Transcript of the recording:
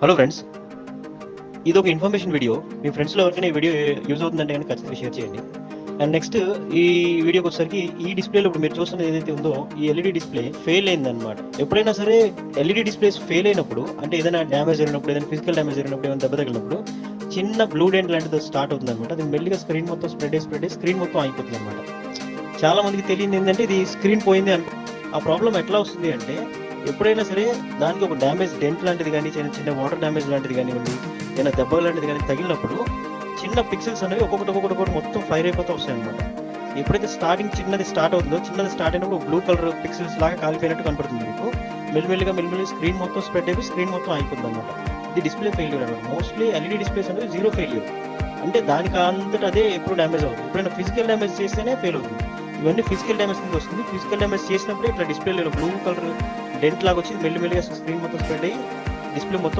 Hello friends, ఇది ఒక information video. మీ ఫ్రెండ్స్లో ఎవరికైనా ఈ వీడియో యూజ్ అవుతుందంటే కనుక ఖచ్చితంగా షేర్ చేయండి. అండ్ నెక్స్ట్ ఈ వీడియోకి వచ్చేసరికి ఈ డిస్ప్లేలో ఇప్పుడు మీరు చూస్తున్నది ఏదైతే ఉందో ఈ ఎల్ఈడి డిస్ప్లే ఫెయిల్ అయిందనమాట. ఎప్పుడైనా సరే ఎల్ఈడి డిస్ప్లేస్ ఫెయిల్ అయినప్పుడు, అంటే ఏదైనా డ్యామేజ్ జరిగినప్పుడు, ఏదైనా ఫిజికల్ డ్యామేజ్ జరిగినప్పుడు, ఏమైనా దెబ్బ తగిలినప్పుడు చిన్న బ్లూ డెంట్ లాంటిది స్టార్ట్ అవుతుంది అనమాట. అది మెల్లిగా స్క్రీన్ మొత్తం స్ప్రెడ్ అయ్యి స్క్రీన్ మొత్తం అయిపోతుంది అనమాట. చాలా మందికి తెలియదు ఏంటంటే ఇది స్క్రీన్ పోయింది అనుకో. ఆ ప్రాబ్లం ఎట్లా వస్తుంది అంటే, ఎప్పుడైనా సరే దానికి ఒక డ్యామేజ్ డెంట్ లాంటిది కానీ, చిన్న చిన్న వాటర్ డ్యామేజ్ లాంటిది కానివ్వండి, ఏదైనా దెబ్బ లాంటిది కానీ తగిలినప్పుడు చిన్న పిక్సెల్స్ అనేవి ఒక్కొక్కటి మొత్తం ఫైర్ అయిపోతూ వస్తాయి అనమాట. ఎప్పుడైతే చిన్నది స్టార్ట్ అవుతుందో, చిన్నది స్టార్ట్ అయినప్పుడు బ్లూ కలర్ పిక్సెల్స్ లాగా కాలిపోయినట్టు కనపడుతుంది మీకు. మెల్లిమెల్లిగా స్క్రీన్ మొత్తం స్ప్రెడ్ అయిపోయి స్క్రీన్ మొత్తం అయిపోతుంది అనమాట. ఇది డిస్ప్లే ఫెయిల్యూర్ అనమాట. మోస్ట్లీ ఎల్ఈడి డిస్ప్లేస్ అనేది జీరో ఫెయిల్యూర్, అంటే దానికి అంతటా అదే ఎప్పుడు డ్యామేజ్ అవుతుంది. ఎప్పుడైనా ఫిజికల్ డ్యామేజ్ చేస్తేనే ఫెయిల్ అవుతుంది. ఇవన్నీ ఫిజికల్ డ్యామేజ్ కింద వస్తుంది. ఫిజికల్ డ్యామేజ్ చేసినప్పుడే ఇట్లా డిస్ప్లేలో బ్లూ కలర్ డెంట్ లాగా వచ్చి మెల్లిమెల్లిగా స్క్రీన్ మొత్తం స్ప్రెడ్ అయ్యి డిస్ప్లే మొత్తం